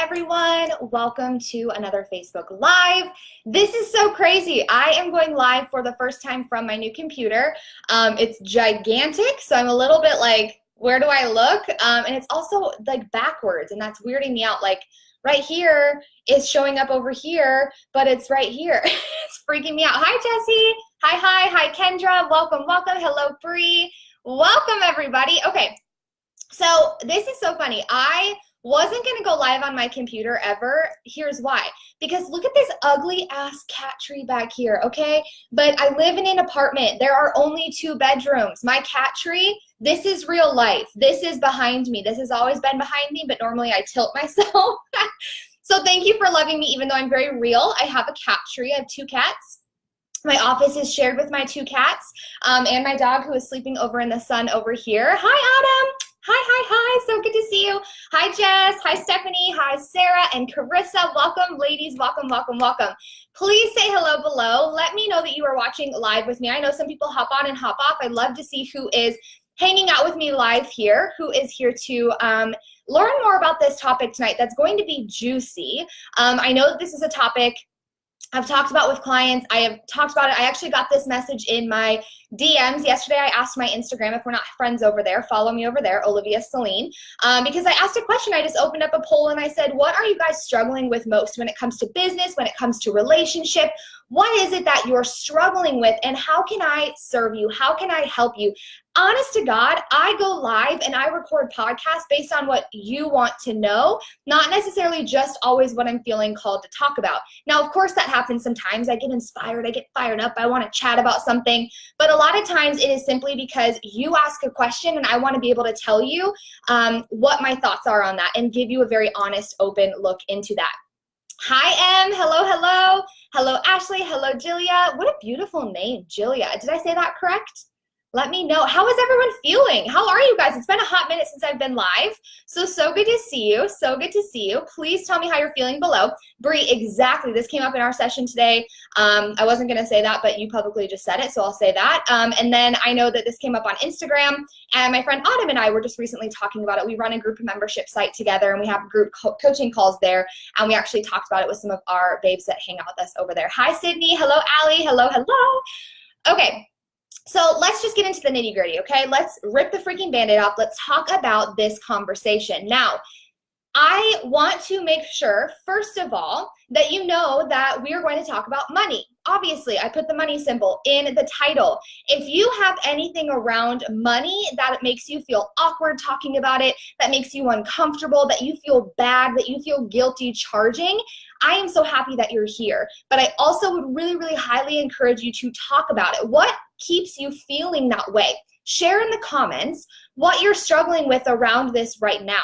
everyone. Welcome to another Facebook Live. This is so crazy. I am going live for the first time from my new computer. It's gigantic, so I'm a little bit like, where do I look? And it's also like backwards, and that's weirding me out. Like right here is showing up over here, but it's right here. It's freaking me out. Hi, Jessie. Hi, Kendra. Welcome. Hello, Bree. Welcome, everybody. Okay, so this is so funny. I wasn't gonna go live on my computer ever. Here's why. Because look at this ugly ass cat tree back here, okay? But I live in an apartment. There are only 2 bedrooms. My cat tree, this is real life. This is behind me. This has always been behind me, but normally I tilt myself. So thank you for loving me, even though I'm very real. I have a cat tree. I have 2 cats. My office is shared with my 2 cats and my dog who is sleeping over in the sun over here. Hi, Adam. Hi. So good to see you. Hi, Jess. Hi, Stephanie. Hi, Sarah and Carissa. Welcome, ladies. Welcome. Please say hello below. Let me know that you are watching live with me. I know some people hop on and hop off. I'd love to see who is hanging out with me live here, who is here to learn more about this topic tonight. That's going to be juicy. I know that this is a topic I've talked about with clients. I have talked about it. I actually got this message in my DMs yesterday. I asked my Instagram, if we're not friends over there, follow me over there, Olivia Seline, because I asked a question. I just opened up a poll and I said, what are you guys struggling with most when it comes to business, when it comes to relationship? What is it that you're struggling with, and how can I serve you? How can I help you? Honest to God, I go live and I record podcasts based on what you want to know, not necessarily just always what I'm feeling called to talk about. Now, of course, that happens sometimes. I get inspired, I get fired up, I want to chat about something, but a lot of times it is simply because you ask a question and I want to be able to tell you what my thoughts are on that and give you a very honest, open look into that. Hi, Em. Hello. Hello, Ashley. Hello, Jillia. What a beautiful name, Jillia. Did I say that correct? Let me know. How is everyone feeling? How are you guys? It's been a hot minute since I've been live. So good to see you. So good to see you. Please tell me how you're feeling below. Bree, exactly. This came up in our session today. I wasn't going to say that, but you publicly just said it, so I'll say that. And then I know that this came up on Instagram, and my friend Autumn and I were just recently talking about it. We run a group membership site together, and we have group coaching calls there, and we actually talked about it with some of our babes that hang out with us over there. Hi, Sydney. Hello, Allie. Hello. Okay. So let's just get into the nitty gritty, okay? Let's rip the freaking Band-Aid off. Let's talk about this conversation. Now, I want to make sure, first of all, that you know that we are going to talk about money. Obviously, I put the money symbol in the title. If you have anything around money that makes you feel awkward talking about it, that makes you uncomfortable, that you feel bad, that you feel guilty charging, I am so happy that you're here. But I also would really highly encourage you to talk about it. What keeps you feeling that way? Share in the comments what you're struggling with around this right now.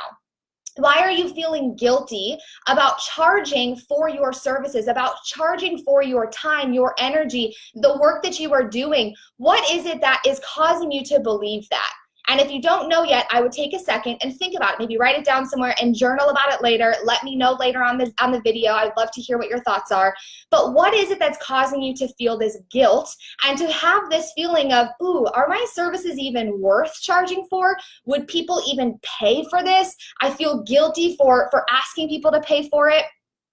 Why are you feeling guilty about charging for your services, about charging for your time, your energy, the work that you are doing? What is it that is causing you to believe that? And if you don't know yet, I would take a second and think about it. Maybe write it down somewhere and journal about it later. Let me know later on the video. I'd love to hear what your thoughts are. But what is it that's causing you to feel this guilt and to have this feeling of, ooh, are my services even worth charging for? Would people even pay for this? I feel guilty for asking people to pay for it.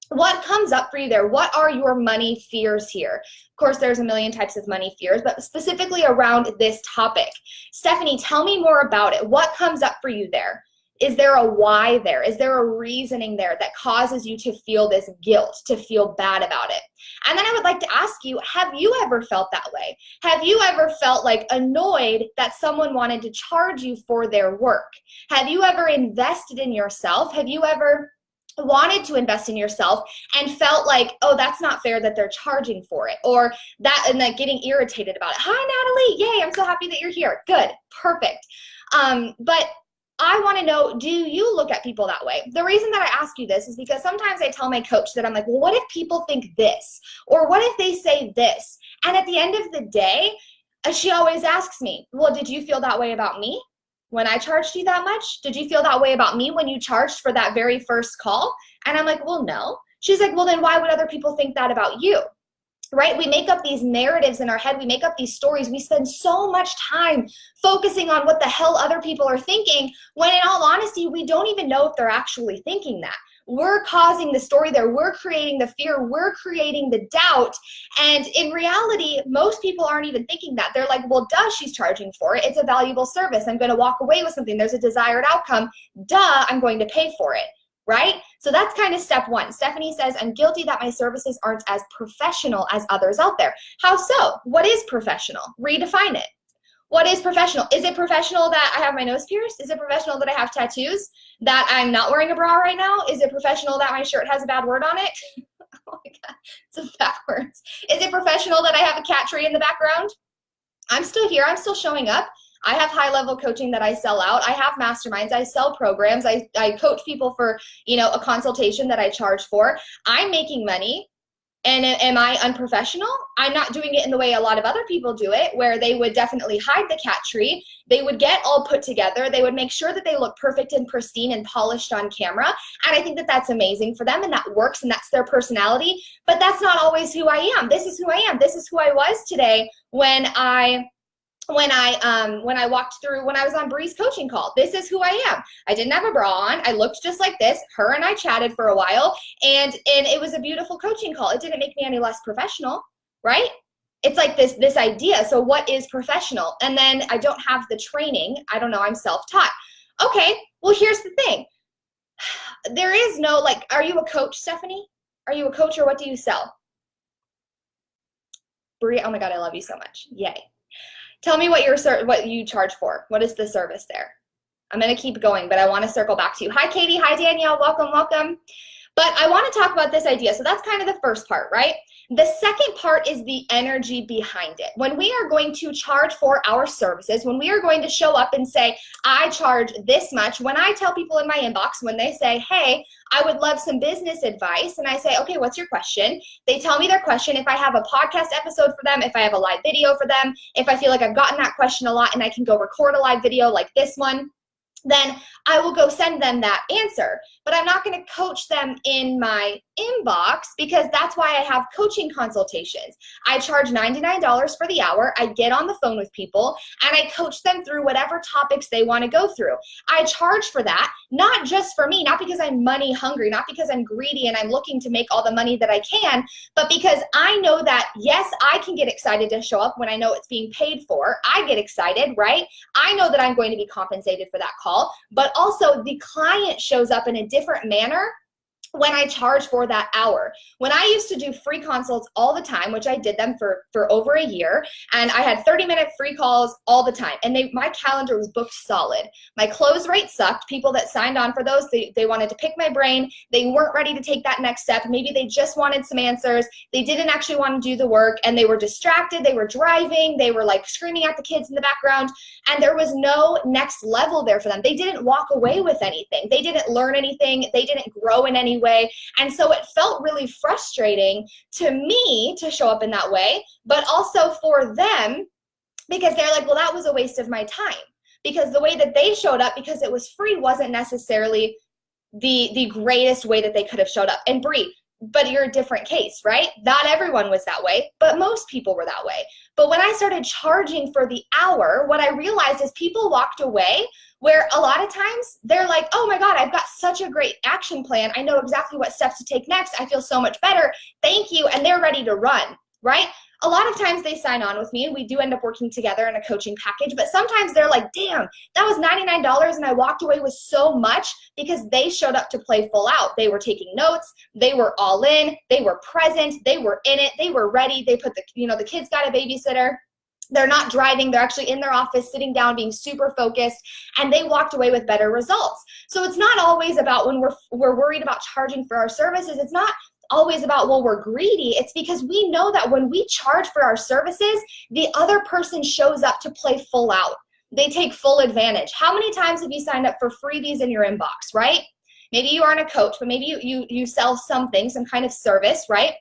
What comes up for you there? What are your money fears here? Of course, there's a million types of money fears, but specifically around this topic. Stephanie, tell me more about it. What comes up for you there? Is there a why there? Is there a reasoning there that causes you to feel this guilt, to feel bad about it? And then I would like to ask you, have you ever felt that way? Have you ever felt like annoyed that someone wanted to charge you for their work? Have you ever invested in yourself? Have you ever wanted to invest in yourself and felt like, oh, that's not fair that they're charging for it, or that, and like getting irritated about it? Hi, Natalie. Yay, I'm so happy that you're here. Good, perfect. But I want to know, do you look at people that way? The reason that I ask you this is because sometimes I tell my coach that I'm like, well, what if people think this? Or what if they say this? And at the end of the day, she always asks me, well, did you feel that way about me when I charged you that much? Did you feel that way about me when you charged for that very first call? And I'm like, well, no. She's like, well, then why would other people think that about you? Right? We make up these narratives in our head. We make up these stories. We spend so much time focusing on what the hell other people are thinking, when in all honesty, we don't even know if they're actually thinking that. We're causing the story there. We're creating the fear. We're creating the doubt. And in reality, most people aren't even thinking that. They're like, well, duh, she's charging for it. It's a valuable service. I'm going to walk away with something. There's a desired outcome. Duh, I'm going to pay for it. Right? So that's kind of step one. Stephanie says, I'm guilty that my services aren't as professional as others out there. How so? What is professional? Redefine it. What is professional? Is it professional that I have my nose pierced? Is it professional that I have tattoos? That I'm not wearing a bra right now? Is it professional that my shirt has a bad word on it? Oh my God, it's backwards. Is it professional that I have a cat tree in the background? I'm still here. I'm still showing up. I have high-level coaching that I sell out. I have masterminds. I sell programs. I coach people for, a consultation that I charge for. I'm making money. And am I unprofessional? I'm not doing it in the way a lot of other people do it, where they would definitely hide the cat tree. They would get all put together. They would make sure that they look perfect and pristine and polished on camera. And I think that that's amazing for them, and that works, and that's their personality. But that's not always who I am. This is who I am. This is who I was today when I walked through, when I was on Bree's coaching call. This is who I am. I didn't have a bra on. I looked just like this. Her and I chatted for a while, and it was a beautiful coaching call. It didn't make me any less professional, right? It's like this idea. So what is professional? And then I don't have the training. I don't know. I'm self-taught. Okay. Well, here's the thing. There is no, are you a coach, Stephanie? Are you a coach, or what do you sell? Bree, oh my God, I love you so much. Yay. Tell me what you charge for. What is the service there? I'm going to keep going, but I want to circle back to you. Hi, Katie. Hi, Danielle. Welcome, welcome. But I want to talk about this idea. So that's kind of the first part, right? The second part is the energy behind it. When we are going to charge for our services, when we are going to show up and say, I charge this much, when I tell people in my inbox, when they say, hey, I would love some business advice, and I say, okay, what's your question? They tell me their question. If I have a podcast episode for them, if I have a live video for them, if I feel like I've gotten that question a lot and I can go record a live video like this one, then I will go send them that answer. But I'm not going to coach them in my inbox, because that's why I have coaching consultations. I charge $99 for the hour. I get on the phone with people and I coach them through whatever topics they want to go through. I charge for that, not just for me, not because I'm money hungry, not because I'm greedy and I'm looking to make all the money that I can, but because I know that, yes, I can get excited to show up when I know it's being paid for. I get excited, right? I know that I'm going to be compensated for that call, but also the client shows up in a different manner when I charge for that hour. When I used to do free consults all the time, which I did them for over a year, and I had 30-minute free calls all the time, and my calendar was booked solid. My close rate sucked. People that signed on for those, they wanted to pick my brain. They weren't ready to take that next step. Maybe they just wanted some answers. They didn't actually want to do the work, and they were distracted. They were driving. They were screaming at the kids in the background, and there was no next level there for them. They didn't walk away with anything. They didn't learn anything. They didn't grow in any way. And so it felt really frustrating to me to show up in that way, but also for them, because they're like, well, that was a waste of my time, because the way that they showed up, because it was free, wasn't necessarily the greatest way that they could have showed up. And Bree, but you're a different case, right? Not everyone was that way, but most people were that way. But when I started charging for the hour, what I realized is people walked away where a lot of times they're like, oh my God, I've got such a great action plan. I know exactly what steps to take next. I feel so much better. Thank you. And they're ready to run, right? A lot of times they sign on with me and we do end up working together in a coaching package, but sometimes they're like, damn, that was $99 and I walked away with so much because they showed up to play full out. They were taking notes. They were all in. They were present. They were in it. They were ready. They put the kids got a babysitter. They're not driving. They're actually in their office, sitting down, being super focused, and they walked away with better results. So it's not always about when we're worried about charging for our services. It's not always about, well, we're greedy. It's because we know that when we charge for our services, the other person shows up to play full out. They take full advantage. How many times have you signed up for freebies in your inbox, right? Maybe you aren't a coach, but maybe you sell something, some kind of service, right?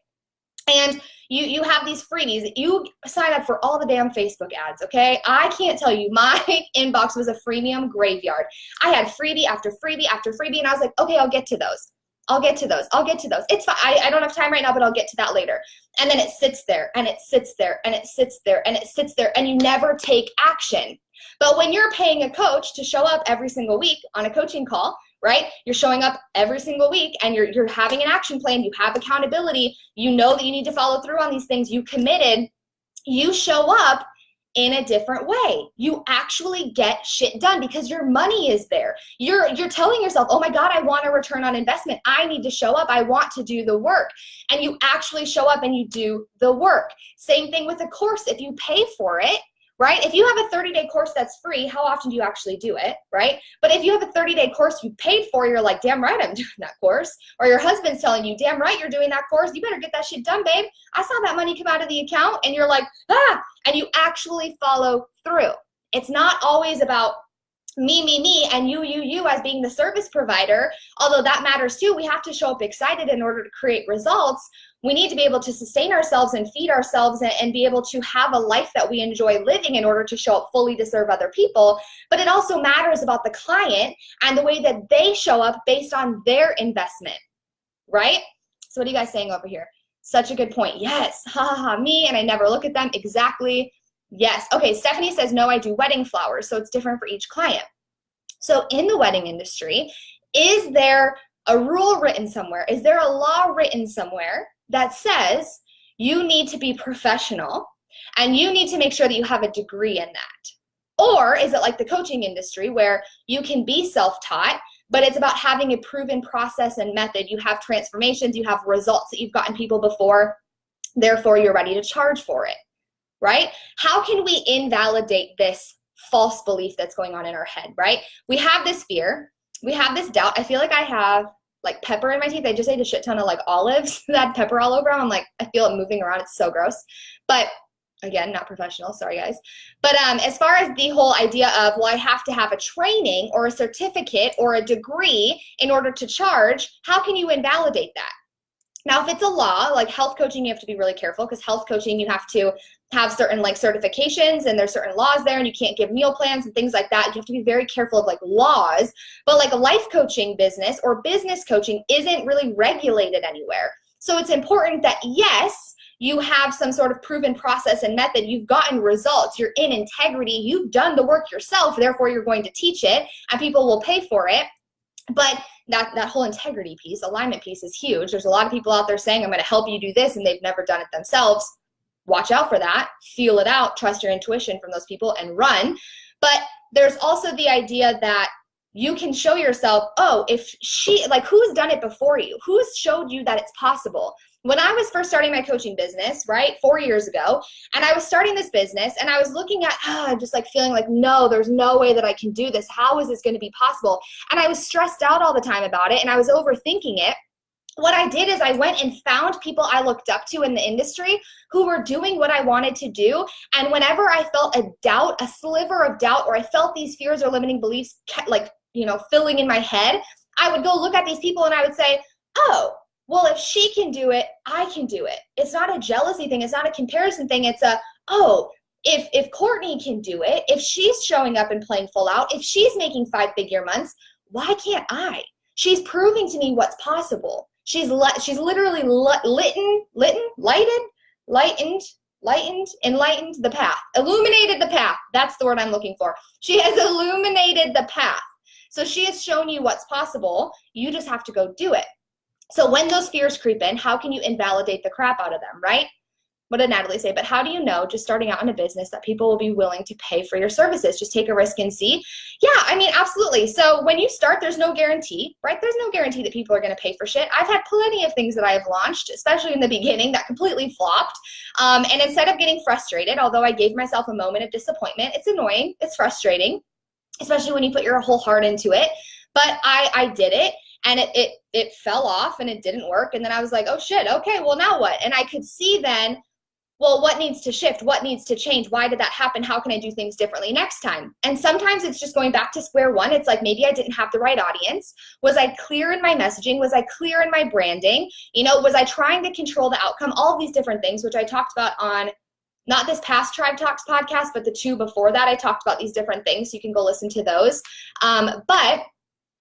And you have these freebies. You sign up for all the damn Facebook ads, okay? I can't tell you, my inbox was a freemium graveyard. I had freebie after freebie after freebie, and I was like, okay, I'll get to those. I'll get to those. It's fine. I don't have time right now, but I'll get to that later. And then it sits there, and it sits there, and it sits there, and it sits there, and you never take action. But when you're paying a coach to show up every single week on a coaching call, right? You're showing up every single week and you're having an action plan. You have accountability. You know that you need to follow through on these things. You committed. You show up in a different way. You actually get shit done because your money is there. You're telling yourself, oh my God, I want a return on investment. I need to show up. I want to do the work. And you actually show up and you do the work. Same thing with a course. If you pay for it, right? If you have a 30-day course that's free, how often do you actually do it, right? But if you have a 30-day course you paid for, you're like, damn right I'm doing that course. Or your husband's telling you, damn right you're doing that course. You better get that shit done, babe. I saw that money come out of the account. And you're like, and you actually follow through. It's not always about me, and you as being the service provider, although that matters too. We have to show up excited in order to create results. We need to be able to sustain ourselves and feed ourselves and be able to have a life that we enjoy living in order to show up fully to serve other people. But it also matters about the client and the way that they show up based on their investment, right? So what are you guys saying over here? Such a good point. Yes, me, and I never look at them. Exactly. Yes. Okay, Stephanie says, no, I do wedding flowers, so it's different for each client. So in the wedding industry, is there a rule written somewhere? Is there a law written somewhere that says you need to be professional and you need to make sure that you have a degree in that? Or is it like the coaching industry where you can be self-taught, but it's about having a proven process and method? You have transformations, you have results that you've gotten people before, therefore you're ready to charge for it, right? How can we invalidate this false belief that's going on in our head, right? We have this fear, we have this doubt. I feel like I have like pepper in my teeth. I just ate a shit ton of like olives that had pepper all over them. I'm like, I feel it moving around. It's so gross. But again, not professional. Sorry, guys. But as far as the whole idea of, well, I have to have a training or a certificate or a degree in order to charge, how can you invalidate that? Now, if it's a law, like health coaching, you have to be really careful because health coaching, you have to have certain like certifications and there's certain laws there and you can't give meal plans and things like that. You have to be very careful of like laws, but like a life coaching business or business coaching isn't really regulated anywhere. So it's important that yes, you have some sort of proven process and method. You've gotten results. You're in integrity. You've done the work yourself. Therefore, you're going to teach it and people will pay for it. But that whole integrity piece, alignment piece is huge. There's a lot of people out there saying, I'm going to help you do this, and they've never done it themselves. Watch out for that. Feel it out. Trust your intuition from those people and run. But there's also the idea that you can show yourself, oh, if she, like, who's done it before you? Who's showed you that it's possible? When I was first starting my coaching business, right, 4 years ago, and I was starting this business and I was looking at, just like feeling like, no, there's no way that I can do this. How is this going to be possible? And I was stressed out all the time about it and I was overthinking it. What I did is I went and found people I looked up to in the industry who were doing what I wanted to do. And whenever I felt a doubt, a sliver of doubt, or I felt these fears or limiting beliefs filling in my head, I would go look at these people and I would say, oh, well, if she can do it, I can do it. It's not a jealousy thing. It's not a comparison thing. It's if Courtney can do it, if she's showing up and playing full out, if she's making 5-figure months, why can't I? She's proving to me what's possible. She's literally enlightened the path, illuminated the path. That's the word I'm looking for. She has illuminated the path. So she has shown you what's possible. You just have to go do it. So when those fears creep in, how can you invalidate the crap out of them, right? What did Natalie say? But how do you know, just starting out in a business, that people will be willing to pay for your services? Just take a risk and see. Yeah, I mean, absolutely. So when you start, there's no guarantee, right? There's no guarantee that people are going to pay for shit. I've had plenty of things that I have launched, especially in the beginning, that completely flopped. And instead of getting frustrated, although I gave myself a moment of disappointment, it's annoying, it's frustrating, especially when you put your whole heart into it. But I did it. And it fell off and it didn't work. And then I was like, oh shit, okay, well now what? And I could see then, well, what needs to shift? What needs to change? Why did that happen? How can I do things differently next time? And sometimes it's just going back to square one. It's like, maybe I didn't have the right audience. Was I clear in my messaging? Was I clear in my branding? Was I trying to control the outcome? All of these different things, which I talked about on not this past Tribe Talks podcast, but the two before that, I talked about these different things. So you can go listen to those. But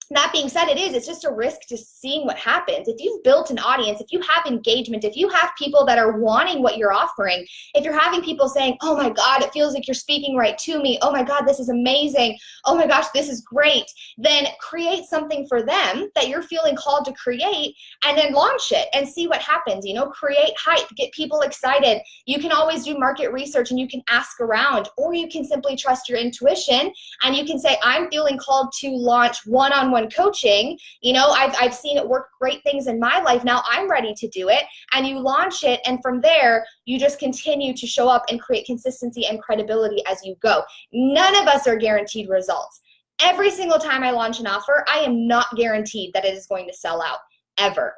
That being said, it's just a risk to seeing what happens. If you've built an audience, if you have engagement, if you have people that are wanting what you're offering, if you're having people saying, oh my God, it feels like you're speaking right to me. Oh my God, this is amazing. Oh my gosh, this is great. Then create something for them that you're feeling called to create, and then launch it and see what happens. Create hype, get people excited. You can always do market research and you can ask around, or you can simply trust your intuition and you can say, I'm feeling called to launch one-on-one coaching. I've seen it work great things in my life. Now I'm ready to do it. And you launch it. And from there, you just continue to show up and create consistency and credibility as you go. None of us are guaranteed results. Every single time I launch an offer, I am not guaranteed that it is going to sell out, ever.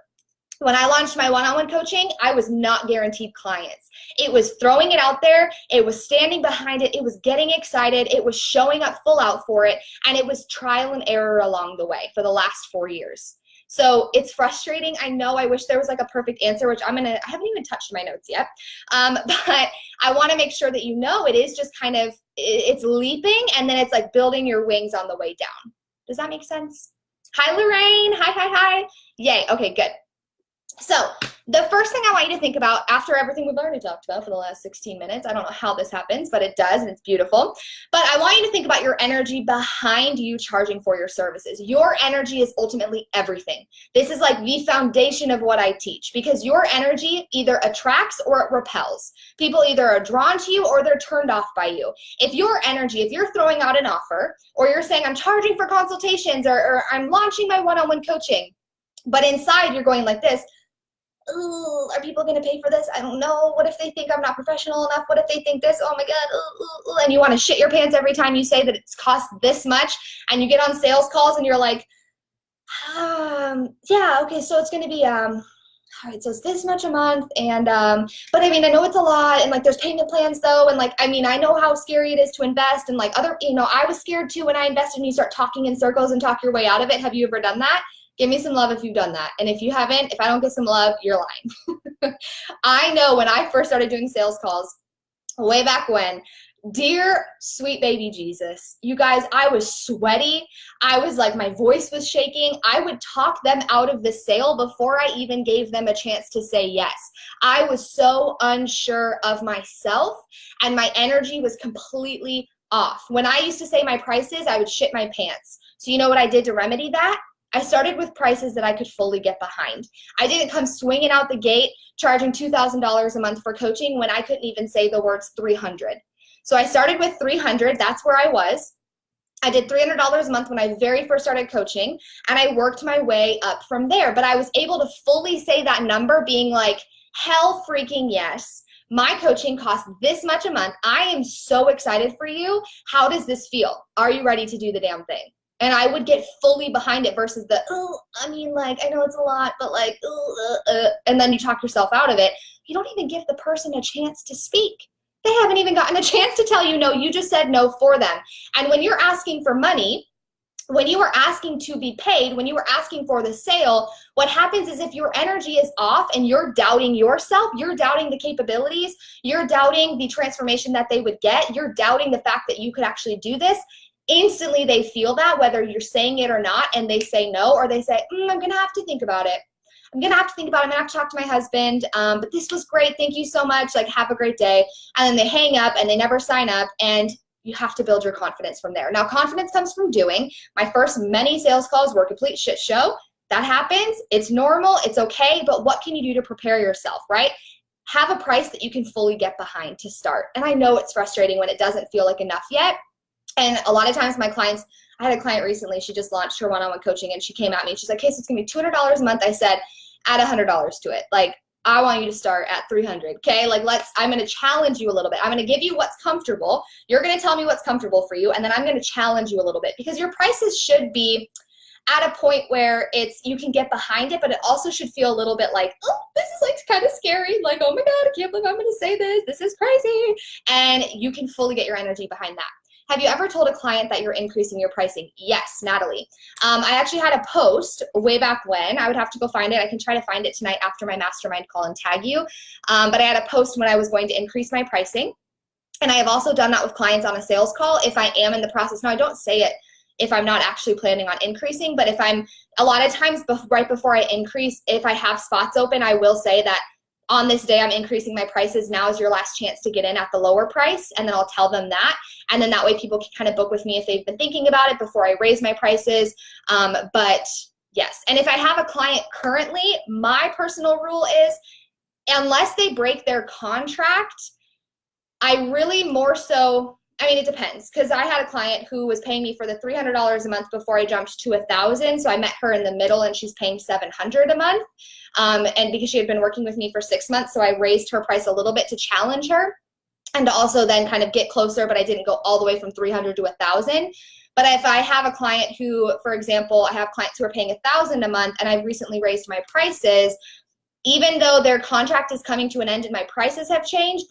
When I launched my one-on-one coaching, I was not guaranteed clients. It was throwing it out there. It was standing behind it. It was getting excited. It was showing up full out for it. And it was trial and error along the way for the last 4 years. So it's frustrating. I know, I wish there was like a perfect answer, which I haven't even touched my notes yet. But I want to make sure that it is just kind of, it's leaping and then it's like building your wings on the way down. Does that make sense? Hi, Lorraine. Hi. Yay. Okay, good. So the first thing I want you to think about after everything we've already talked about for the last 16 minutes, I don't know how this happens, but it does, and it's beautiful. But I want you to think about your energy behind you charging for your services. Your energy is ultimately everything. This is like the foundation of what I teach, because your energy either attracts or it repels. People either are drawn to you or they're turned off by you. If you're throwing out an offer, or you're saying I'm charging for consultations, or I'm launching my one-on-one coaching, but inside you're going like this, ooh, are people going to pay for this? I don't know. What if they think I'm not professional enough? What if they think this? Oh my God. Ooh, ooh, ooh. And you want to shit your pants every time you say that it's cost this much, and you get on sales calls and you're like, yeah, okay, so it's going to be, all right, so it's this much a month, and, but I know it's a lot, and like there's payment plans though, and like, I know how scary it is to invest, and like I was scared too when I invested, and you start talking in circles and talk your way out of it. Have you ever done that? Give me some love if you've done that. And if you haven't, if I don't get some love, you're lying. I know when I first started doing sales calls, way back when, dear sweet baby Jesus, you guys, I was sweaty. I was like, my voice was shaking. I would talk them out of the sale before I even gave them a chance to say yes. I was so unsure of myself, and my energy was completely off. When I used to say my prices, I would shit my pants. So you know what I did to remedy that? I started with prices that I could fully get behind. I didn't come swinging out the gate charging $2,000 a month for coaching when I couldn't even say the words $300. So I started with $300. That's where I was. I did $300 a month when I very first started coaching, and I worked my way up from there. But I was able to fully say that number, being like, hell freaking yes. My coaching costs this much a month. I am so excited for you. How does this feel? Are you ready to do the damn thing? And I would get fully behind it versus the, I know it's a lot, but like, and then you talk yourself out of it. You don't even give the person a chance to speak. They haven't even gotten a chance to tell you no. You just said no for them. And when you're asking for money, when you are asking to be paid, when you are asking for the sale, what happens is if your energy is off and you're doubting yourself, you're doubting the capabilities, you're doubting the transformation that they would get, you're doubting the fact that you could actually do this, instantly they feel that, whether you're saying it or not, and they say no, or they say, I'm going to have to think about it. I'm going to have to think about it. I'm going to have to talk to my husband. But this was great. Thank you so much. Like, have a great day. And then they hang up and they never sign up, and you have to build your confidence from there. Now, confidence comes from doing. My first many sales calls were a complete shit show. That happens. It's normal. It's okay. But what can you do to prepare yourself, right? Have a price that you can fully get behind to start. And I know it's frustrating when it doesn't feel like enough yet. And a lot of times my clients, I had a client recently, she just launched her one-on-one coaching, and she came at me. She's like, hey, so it's going to be $200 a month. I said, add $100 to it. Like, I want you to start at $300. Okay. Like, I'm going to challenge you a little bit. I'm going to give you what's comfortable. You're going to tell me what's comfortable for you. And then I'm going to challenge you a little bit, because your prices should be at a point where you can get behind it, but it also should feel a little bit like, oh, this is like kind of scary. Like, oh my God, I can't believe I'm going to say this. This is crazy. And you can fully get your energy behind that. Have you ever told a client that you're increasing your pricing? Yes, Natalie. I actually had a post way back when. I would have to go find it. I can try to find it tonight after my mastermind call and tag you. But I had a post when I was going to increase my pricing. And I have also done that with clients on a sales call if I am in the process. Now, I don't say it if I'm not actually planning on increasing. But if I'm, a lot of times right before I increase, if I have spots open, I will say that on this day I'm increasing my prices. Now is your last chance to get in at the lower price. And then I'll tell them that. And then that way people can kind of book with me if they've been thinking about it before I raise my prices. But yes, and if I have a client currently, my personal rule is unless they break their contract, I really more so, I mean, it depends, because I had a client who was paying me for the $300 a month before I jumped to $1,000. So I met her in the middle and she's paying $700 a month. And because she had been working with me for 6 months, so I raised her price a little bit to challenge her and to also then kind of get closer, but I didn't go all the way from 300 to 1,000. But if I have a client who, for example, I have clients who are paying 1,000 a month and I've recently raised my prices, even though their contract is coming to an end and my prices have changed,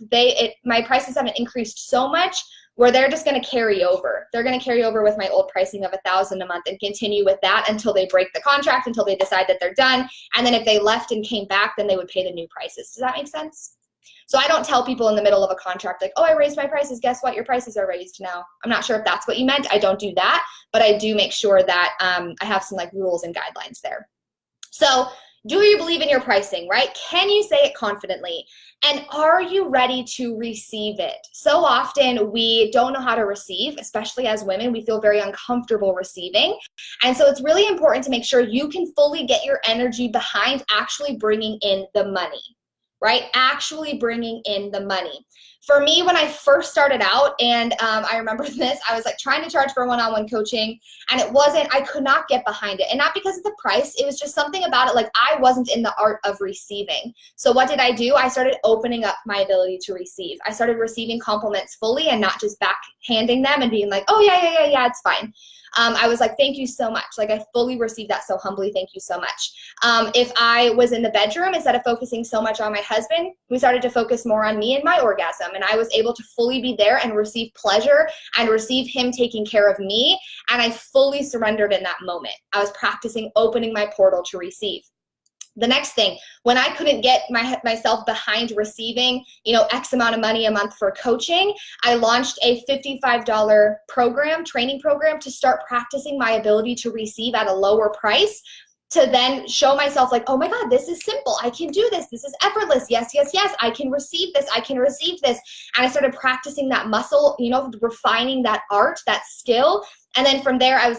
my prices haven't increased so much where they're just going to carry over. They're going to carry over with my old pricing of 1,000 a month and continue with that until they break the contract, until they decide that they're done. And then if they left and came back, then they would pay the new prices. Does that make sense? So I don't tell people in the middle of a contract like, oh, I raised my prices. Guess what? Your prices are raised now. I'm not sure if that's what you meant. I don't do that, but I do make sure that I have some like rules and guidelines there. So do you believe in your pricing, right? Can you say it confidently? And are you ready to receive it? So often we don't know how to receive, especially as women. We feel very uncomfortable receiving. And so it's really important to make sure you can fully get your energy behind actually bringing in the money, right? Actually bringing in the money. For me, when I first started out, and I remember this, I was like trying to charge for one-on-one coaching, and I could not get behind it. And not because of the price, it was just something about it, like I wasn't in the art of receiving. So what did I do? I started opening up my ability to receive. I started receiving compliments fully and not just backhanding them and being like, oh yeah, it's fine. I was like, thank you so much. Like I fully received that so humbly. Thank you so much. If I was in the bedroom, instead of focusing so much on my husband, we started to focus more on me and my orgasm. And I was able to fully be there and receive pleasure and receive him taking care of me. And I fully surrendered in that moment. I was practicing opening my portal to receive. The next thing, when I couldn't get myself behind receiving, X amount of money a month for coaching, I launched a $55 training program to start practicing my ability to receive at a lower price, to then show myself like, oh my God, this is simple. I can do this. This is effortless. Yes. I can receive this. I can receive this. And I started practicing that muscle, refining that art, that skill. And then from there, I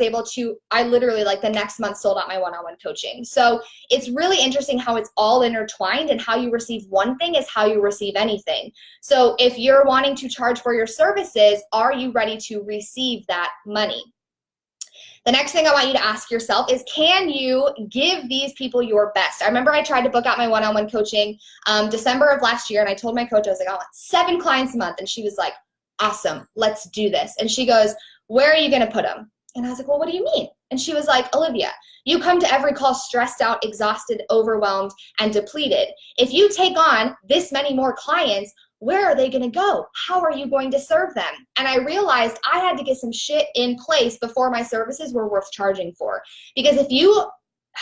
literally like the next month sold out my one-on-one coaching. So it's really interesting how it's all intertwined, and how you receive one thing is how you receive anything. So if you're wanting to charge for your services, are you ready to receive that money? The next thing I want you to ask yourself is, can you give these people your best? I remember I tried to book out my one-on-one coaching December of last year, and I told my coach, I was like, I want 7 clients a month. And she was like, awesome, let's do this. And she goes, where are you going to put them? And I was like, well, what do you mean? And she was like, Olivia, you come to every call stressed out, exhausted, overwhelmed, and depleted. If you take on this many more clients, where are they going to go? How are you going to serve them? And I realized I had to get some shit in place before my services were worth charging for. Because if you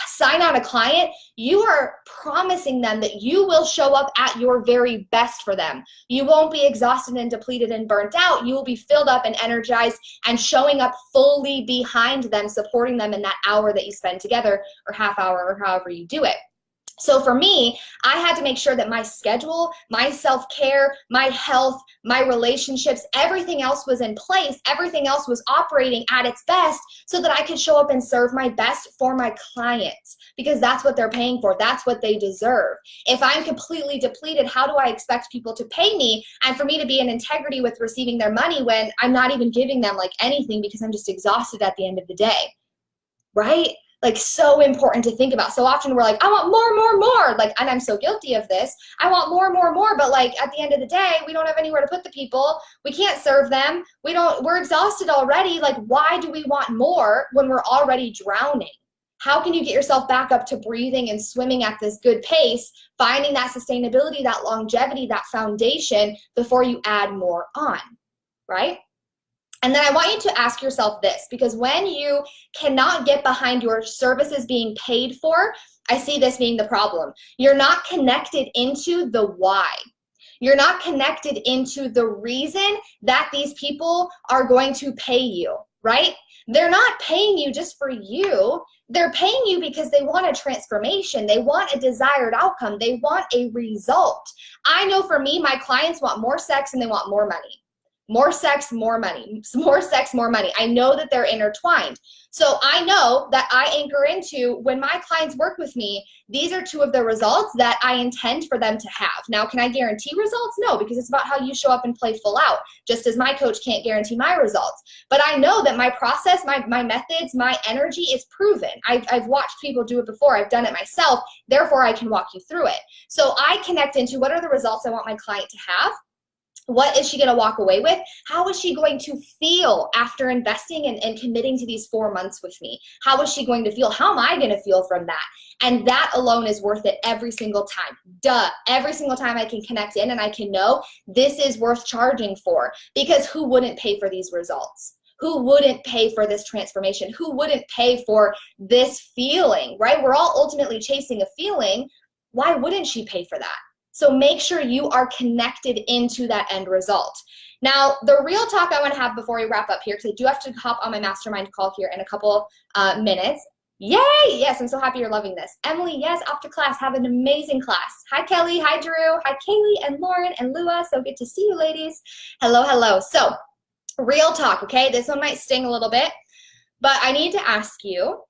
sign on a client, you are promising them that you will show up at your very best for them. You won't be exhausted and depleted and burnt out. You will be filled up and energized and showing up fully behind them, supporting them in that hour that you spend together, or half hour, or however you do it. So for me, I had to make sure that my schedule, my self-care, my health, my relationships, everything else was in place. Everything else was operating at its best so that I could show up and serve my best for my clients, because that's what they're paying for. That's what they deserve. If I'm completely depleted, how do I expect people to pay me and for me to be in integrity with receiving their money when I'm not even giving them like anything because I'm just exhausted at the end of the day, right? Like, so important to think about. So often we're like, I want more. Like, and I'm so guilty of this. I want more. But like at the end of the day, we don't have anywhere to put the people. We can't serve them. We're exhausted already. Like, why do we want more when we're already drowning? How can you get yourself back up to breathing and swimming at this good pace, finding that sustainability, that longevity, that foundation before you add more on, right? And then I want you to ask yourself this, because when you cannot get behind your services being paid for, I see this being the problem. You're not connected into the why. You're not connected into the reason that these people are going to pay you, right? They're not paying you just for you. They're paying you because they want a transformation. They want a desired outcome. They want a result. I know for me, my clients want more sex and they want more money. More sex, more money. More sex, more money. I know that they're intertwined. So I know that I anchor into, when my clients work with me, these are two of the results that I intend for them to have. Now, can I guarantee results? No, because it's about how you show up and play full out, just as my coach can't guarantee my results. But I know that my process, my methods, my energy is proven. I've watched people do it before. I've done it myself. Therefore, I can walk you through it. So I connect into, what are the results I want my client to have? What is she going to walk away with? How is she going to feel after investing and committing to these 4 months with me? How is she going to feel? How am I going to feel from that? And that alone is worth it every single time. Duh. Every single time I can connect in and I can know this is worth charging for, because who wouldn't pay for these results? Who wouldn't pay for this transformation? Who wouldn't pay for this feeling, right? We're all ultimately chasing a feeling. Why wouldn't she pay for that? So make sure you are connected into that end result. Now, the real talk I want to have before we wrap up here, because I do have to hop on my mastermind call here in a couple minutes. Yay! Yes, I'm so happy you're loving this. Emily, yes, off to class. Have an amazing class. Hi, Kelly. Hi, Drew. Hi, Kaylee and Lauren and Lua. So good to see you, ladies. Hello, hello. So, real talk, okay? This one might sting a little bit, but I need to ask you,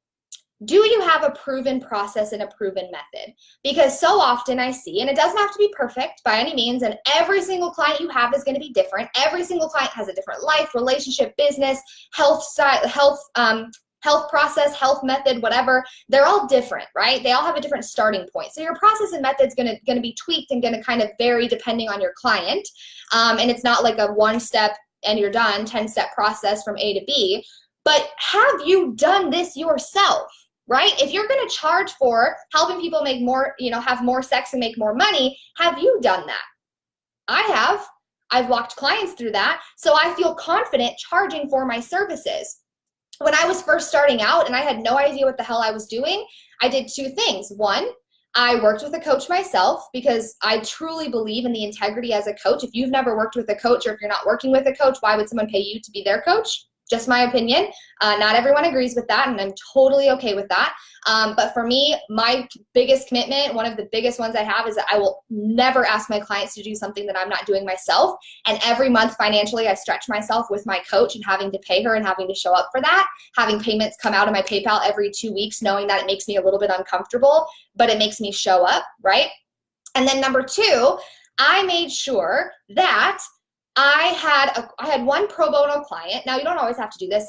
do you have a proven process and a proven method? Because so often I see, and it doesn't have to be perfect by any means, and every single client you have is going to be different. Every single client has a different life, relationship, business, health process, health method, whatever. They're all different, right? They all have a different starting point. So your process and method is going to be tweaked and going to kind of vary depending on your client. And it's not like a one-step and you're done, 10-step process from A to B. But have you done this yourself? Right? If you're going to charge for helping people make more, have more sex and make more money, have you done that? I have. I've walked clients through that. So I feel confident charging for my services. When I was first starting out and I had no idea what the hell I was doing, I did two things. One, I worked with a coach myself, because I truly believe in the integrity as a coach. If you've never worked with a coach, or if you're not working with a coach, why would someone pay you to be their coach? Just my opinion. Not everyone agrees with that, and I'm totally okay with that. But for me, my biggest commitment, one of the biggest ones I have, is that I will never ask my clients to do something that I'm not doing myself. And every month financially, I stretch myself with my coach and having to pay her and having to show up for that, having payments come out of my PayPal every 2 weeks, knowing that it makes me a little bit uncomfortable, but it makes me show up, right? And then number two, I made sure that I had one pro bono client. Now, you don't always have to do this.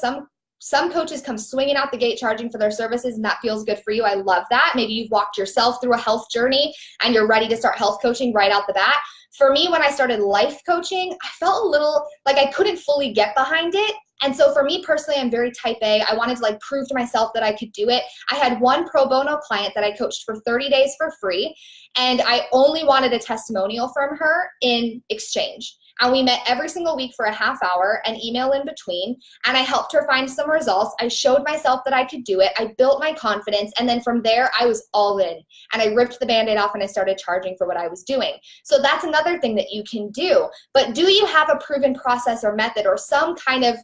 Some coaches come swinging out the gate charging for their services, and that feels good for you. I love that. Maybe you've walked yourself through a health journey and you're ready to start health coaching right out the bat. For me, when I started life coaching, I felt a little like I couldn't fully get behind it. And so for me personally, I'm very type A. I wanted to prove to myself that I could do it. I had one pro bono client that I coached for 30 days for free, and I only wanted a testimonial from her in exchange. And we met every single week for a half hour, an email in between, and I helped her find some results. I showed myself that I could do it. I built my confidence, and then from there, I was all in. And I ripped the Band-Aid off and I started charging for what I was doing. So that's another thing that you can do. But do you have a proven process or method or some kind of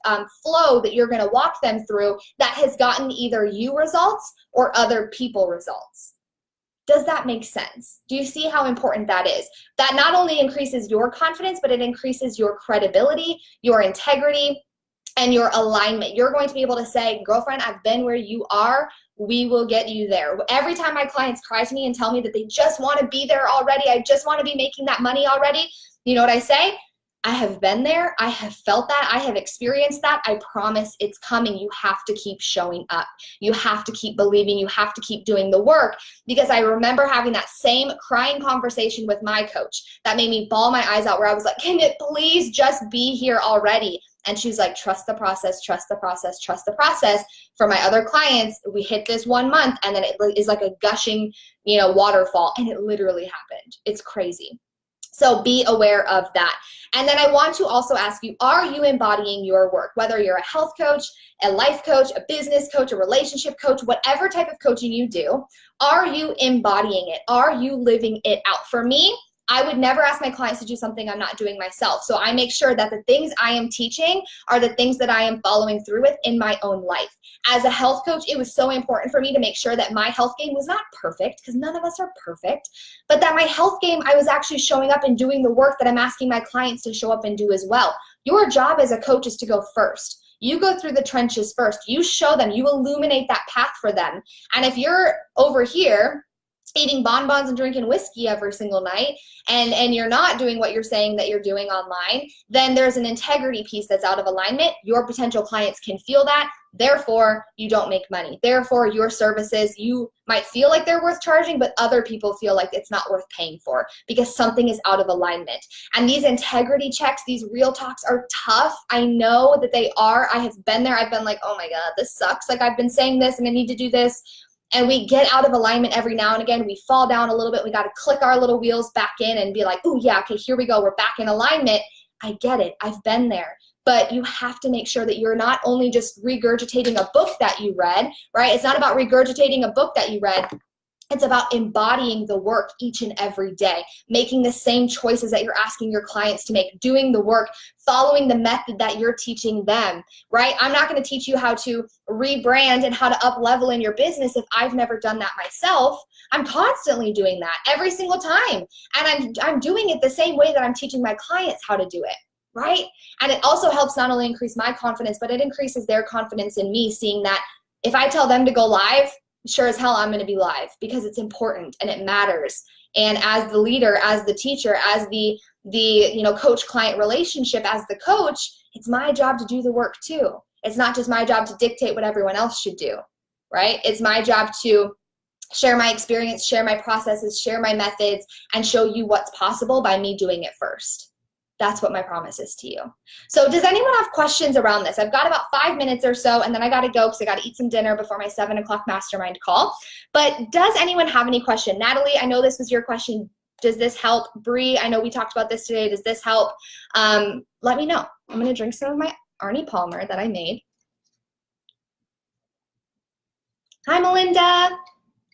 flow that you're going to walk them through that has gotten either you results or other people results? Does that make sense? Do you see how important that is? That not only increases your confidence, but it increases your credibility, your integrity, and your alignment. You're going to be able to say, girlfriend, I've been where you are. We will get you there. Every time my clients cry to me and tell me that they just want to be there already, I just want to be making that money already, you know what I say? I have been there. I have felt that. I have experienced that. I promise it's coming. You have to keep showing up. You have to keep believing. You have to keep doing the work, because I remember having that same crying conversation with my coach that made me bawl my eyes out, where I was like, can it please just be here already? And she's like, trust the process, trust the process, trust the process. For my other clients, we hit this 1 month and then it is like a gushing, waterfall. And it literally happened. It's crazy. So be aware of that. And then I want to also ask you, are you embodying your work? Whether you're a health coach, a life coach, a business coach, a relationship coach, whatever type of coaching you do, are you embodying it? Are you living it out? For me, I would never ask my clients to do something I'm not doing myself. So I make sure that the things I am teaching are the things that I am following through with in my own life. As a health coach, it was so important for me to make sure that my health game was not perfect, because none of us are perfect, but that my health game, I was actually showing up and doing the work that I'm asking my clients to show up and do as well. Your job as a coach is to go first. You go through the trenches first. You show them, you illuminate that path for them. And if you're over here eating bonbons and drinking whiskey every single night, and you're not doing what you're saying that you're doing online, then there's an integrity piece that's out of alignment. Your potential clients can feel that. Therefore, you don't make money. Therefore, your services, you might feel like they're worth charging, but other people feel like it's not worth paying for because something is out of alignment. And these integrity checks, these real talks are tough. I know that they are. I have been there. I've been like, oh my God, this sucks. Like, I've been saying this and I need to do this. And we get out of alignment every now and again. We fall down a little bit. We got to click our little wheels back in and be like, oh yeah, okay, here we go. We're back in alignment. I get it. I've been there. But you have to make sure that you're not only just regurgitating a book that you read, right? It's not about regurgitating a book that you read. It's about embodying the work each and every day, making the same choices that you're asking your clients to make, doing the work, following the method that you're teaching them, right? I'm not going to teach you how to rebrand and how to up level in your business if I've never done that myself. I'm constantly doing that every single time. And I'm doing it the same way that I'm teaching my clients how to do it, right? And it also helps not only increase my confidence, but it increases their confidence in me, seeing that if I tell them to go live, sure as hell I'm going to be live because it's important and it matters. And as the leader, as the teacher, as the coach-client relationship, as the coach, it's my job to do the work too. It's not just my job to dictate what everyone else should do, right? It's my job to share my experience, share my processes, share my methods, and show you what's possible by me doing it first. That's what my promise is to you. So does anyone have questions around this? I've got about 5 minutes or so, and then I got to go because I got to eat some dinner before my 7 o'clock mastermind call. But does anyone have any question? Natalie, I know this was your question. Does this help? Bree, I know we talked about this today. Does this help? Let me know. I'm going to drink some of my Arnie Palmer that I made. Hi, Melinda.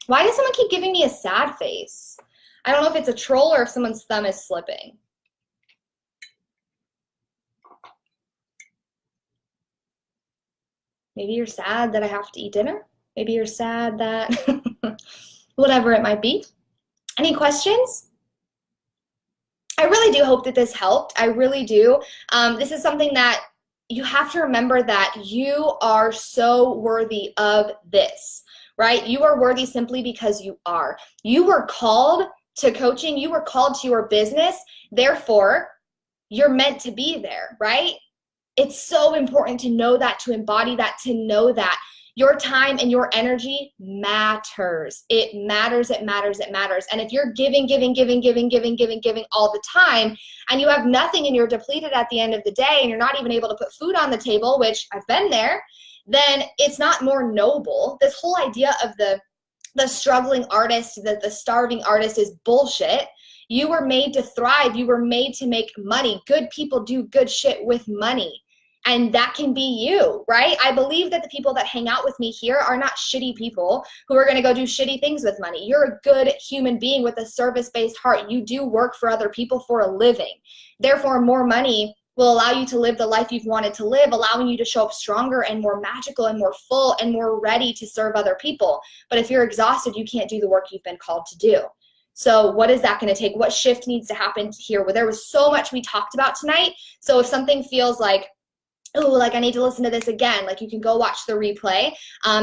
Why does someone keep giving me a sad face? I don't know if it's a troll or if someone's thumb is slipping. Maybe you're sad that I have to eat dinner. Maybe you're sad that whatever it might be. Any questions? I really do hope that this helped. I really do. This is something that you have to remember, that you are so worthy of this, right? You are worthy simply because you are. You were called to coaching. You were called to your business. Therefore, you're meant to be there, right? It's so important to know that, to embody that, to know that your time and your energy matters. It matters, it matters, it matters. And if you're giving all the time and you have nothing and you're depleted at the end of the day and you're not even able to put food on the table, which I've been there, then it's not more noble. This whole idea of the struggling artist, the starving artist is bullshit. You were made to thrive. You were made to make money. Good people do good shit with money. And that can be you, right? I believe that the people that hang out with me here are not shitty people who are going to go do shitty things with money. You're a good human being with a service-based heart. You do work for other people for a living. Therefore, more money will allow you to live the life you've wanted to live, allowing you to show up stronger and more magical and more full and more ready to serve other people. But if you're exhausted, you can't do the work you've been called to do. So what is that going to take? What shift needs to happen here? Well, there was so much we talked about tonight. So if something feels like, oh, like I need to listen to this again, like you can go watch the replay.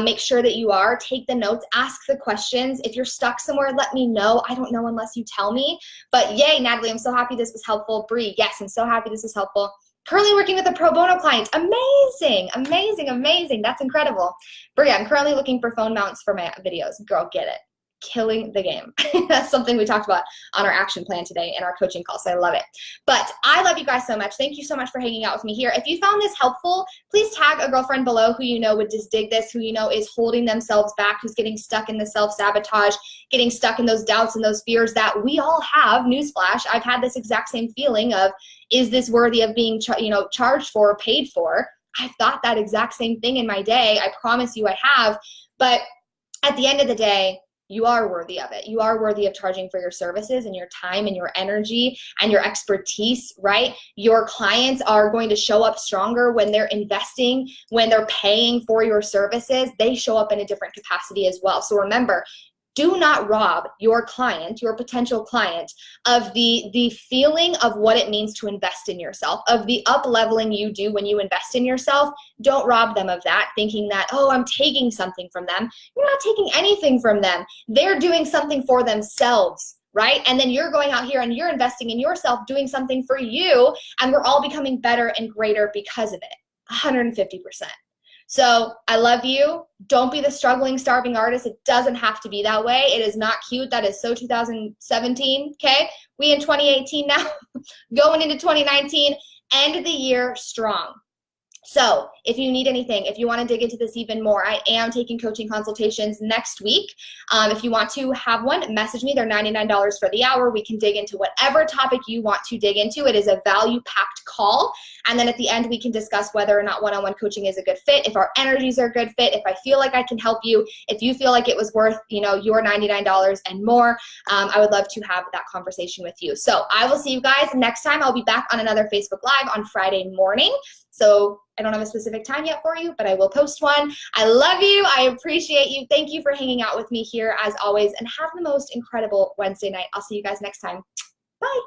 Make sure that you are, take the notes, ask the questions. If you're stuck somewhere, let me know. I don't know unless you tell me. But yay, Natalie, I'm so happy this was helpful. Bree, yes, I'm so happy this was helpful. Currently working with a pro bono client. Amazing, amazing, amazing. That's incredible. Bree, I'm currently looking for phone mounts for my videos. Girl, get it. Killing the game. That's something we talked about on our action plan today in our coaching call, so I love it. But I love you guys so much. Thank you so much for hanging out with me here. If you found this helpful, please tag a girlfriend below who you know would just dig this, who you know is holding themselves back, who's getting stuck in the self-sabotage, getting stuck in those doubts and those fears that we all have. Newsflash, I've had this exact same feeling of, is this worthy of being charged for or paid for? I've thought that exact same thing in my day. I promise you I have. But at the end of the day, you are worthy of it. You are worthy of charging for your services and your time and your energy and your expertise, right? Your clients are going to show up stronger when they're investing, when they're paying for your services. They show up in a different capacity as well. So remember, do not rob your client, your potential client, of the feeling of what it means to invest in yourself, of the up leveling you do when you invest in yourself. Don't rob them of that, thinking that, oh, I'm taking something from them. You're not taking anything from them. They're doing something for themselves, right? And then you're going out here and you're investing in yourself, doing something for you, and we're all becoming better and greater because of it, 150%. So I love you. Don't be the struggling, starving artist. It doesn't have to be that way. It is not cute. That is so 2017, okay? We in 2018 now, going into 2019, end of the year strong. So if you need anything, if you want to dig into this even more, I am taking coaching consultations next week. If you want to have one, message me. They're $99 for the hour. We can dig into whatever topic you want to dig into. It is a value-packed call. And then at the end, we can discuss whether or not one-on-one coaching is a good fit, if our energies are a good fit, if I feel like I can help you, if you feel like it was worth, your $99 and more. I would love to have that conversation with you. So I will see you guys next time. I'll be back on another Facebook Live on Friday morning. So I don't have a specific time yet for you, but I will post one. I love you. I appreciate you. Thank you for hanging out with me here as always, and have the most incredible Wednesday night. I'll see you guys next time. Bye.